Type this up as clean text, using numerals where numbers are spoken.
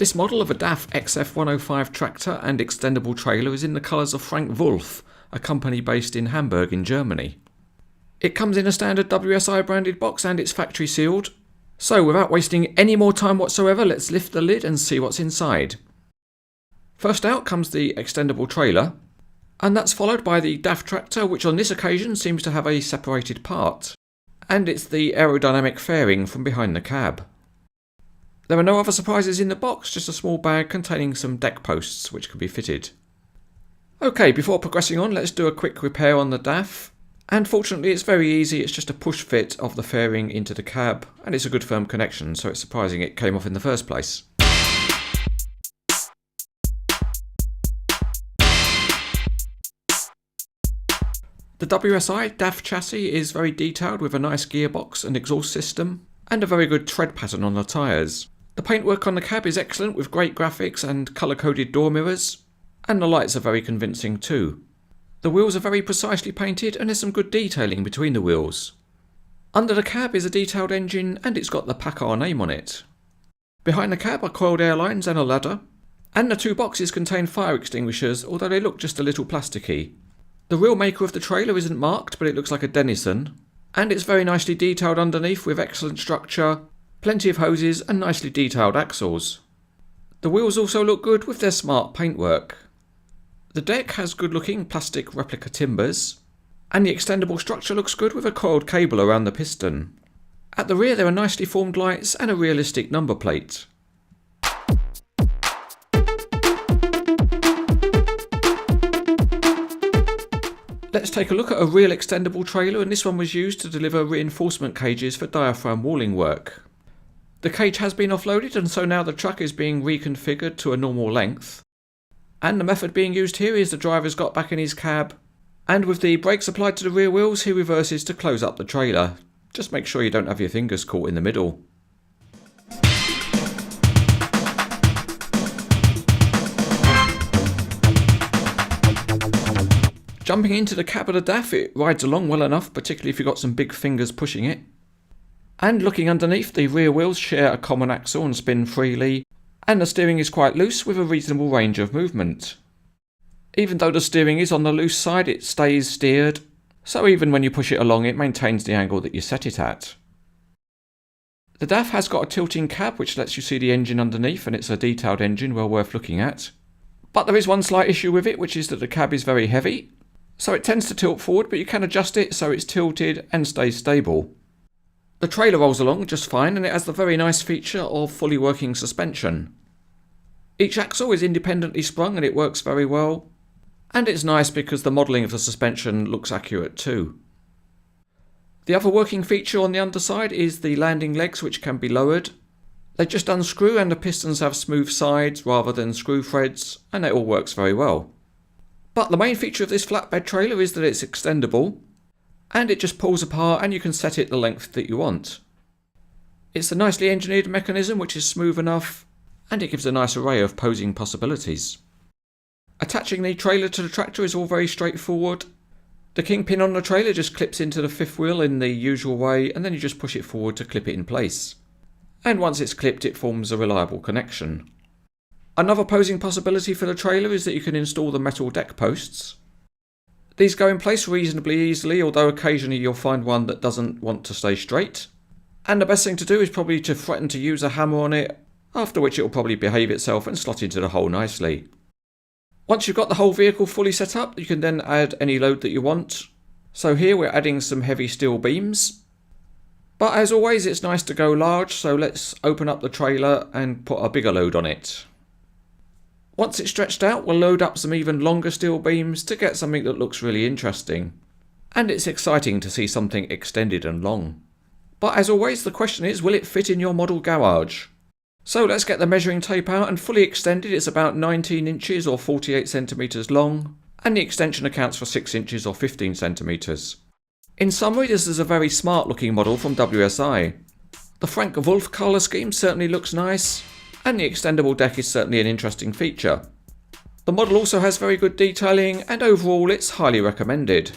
This model of a DAF XF105 tractor and extendable trailer is in the colours of Wulf, a company based in Hamburg in Germany. It comes in a standard WSI branded box and it's factory sealed. So without wasting any more time whatsoever, let's lift the lid and see what's inside. First out comes the extendable trailer, and that's followed by the DAF tractor, which on this occasion seems to have a separated part. And it's the aerodynamic fairing from behind the cab. There are no other surprises in the box, just a small bag containing some deck posts which can be fitted. Okay, before progressing on, let's do a quick repair on the DAF. And fortunately it's very easy, it's just a push fit of the fairing into the cab, and it's a good firm connection, so it's surprising it came off in the first place. The WSI DAF chassis is very detailed with a nice gearbox and exhaust system, and a very good tread pattern on the tyres. The paintwork on the cab is excellent with great graphics and colour-coded door mirrors, and the lights are very convincing too. The wheels are very precisely painted and there's some good detailing between the wheels. Under the cab is a detailed engine and it's got the PACCAR name on it. Behind the cab are coiled air lines and a ladder, and the two boxes contain fire extinguishers, although they look just a little plasticky. The real maker of the trailer isn't marked, but it looks like a Denison, and it's very nicely detailed underneath with excellent structure, plenty of hoses and nicely detailed axles. The wheels also look good with their smart paintwork. The deck has good looking plastic replica timbers, and the extendable structure looks good with a coiled cable around the piston. At the rear there are nicely formed lights and a realistic number plate. Let's take a look at a real extendable trailer, and this one was used to deliver reinforcement cages for diaphragm walling work. The cage has been offloaded and so now the truck is being reconfigured to a normal length. And the method being used here is the driver's got back in his cab, and with the brakes applied to the rear wheels he reverses to close up the trailer. Just make sure you don't have your fingers caught in the middle. Jumping into the cab of the DAF, it rides along well enough, particularly if you've got some big fingers pushing it. And looking underneath, the rear wheels share a common axle and spin freely, and the steering is quite loose with a reasonable range of movement. Even though the steering is on the loose side, it stays steered, so even when you push it along it maintains the angle that you set it at. The DAF has got a tilting cab which lets you see the engine underneath, and it's a detailed engine well worth looking at. But there is one slight issue with it, which is that the cab is very heavy, so it tends to tilt forward, but you can adjust it so it's tilted and stays stable. The trailer rolls along just fine, and it has the very nice feature of fully working suspension. Each axle is independently sprung and it works very well, and it's nice because the modelling of the suspension looks accurate too. The other working feature on the underside is the landing legs, which can be lowered. They just unscrew and the pistons have smooth sides rather than screw threads, and it all works very well. But the main feature of this flatbed trailer is that it's extendable, and it just pulls apart and you can set it the length that you want. It's a nicely engineered mechanism which is smooth enough, and it gives a nice array of posing possibilities. Attaching the trailer to the tractor is all very straightforward. The kingpin on the trailer just clips into the fifth wheel in the usual way, and then you just push it forward to clip it in place. And once it's clipped it forms a reliable connection. Another posing possibility for the trailer is that you can install the metal deck posts. These go in place reasonably easily, although occasionally you'll find one that doesn't want to stay straight. And the best thing to do is probably to threaten to use a hammer on it, after which it will probably behave itself and slot into the hole nicely. Once you've got the whole vehicle fully set up, you can then add any load that you want. So here we're adding some heavy steel beams. But as always it's nice to go large, so let's open up the trailer and put a bigger load on it. Once it's stretched out, we'll load up some even longer steel beams to get something that looks really interesting. And it's exciting to see something extended and long. But as always, the question is, will it fit in your model garage? So let's get the measuring tape out, and fully extended it's about 19 inches or 48 centimetres long, and the extension accounts for 6 inches or 15 centimetres. In summary, this is a very smart looking model from WSI. The Wulf colour scheme certainly looks nice, and the extendable deck is certainly an interesting feature. The model also has very good detailing, and overall it's highly recommended.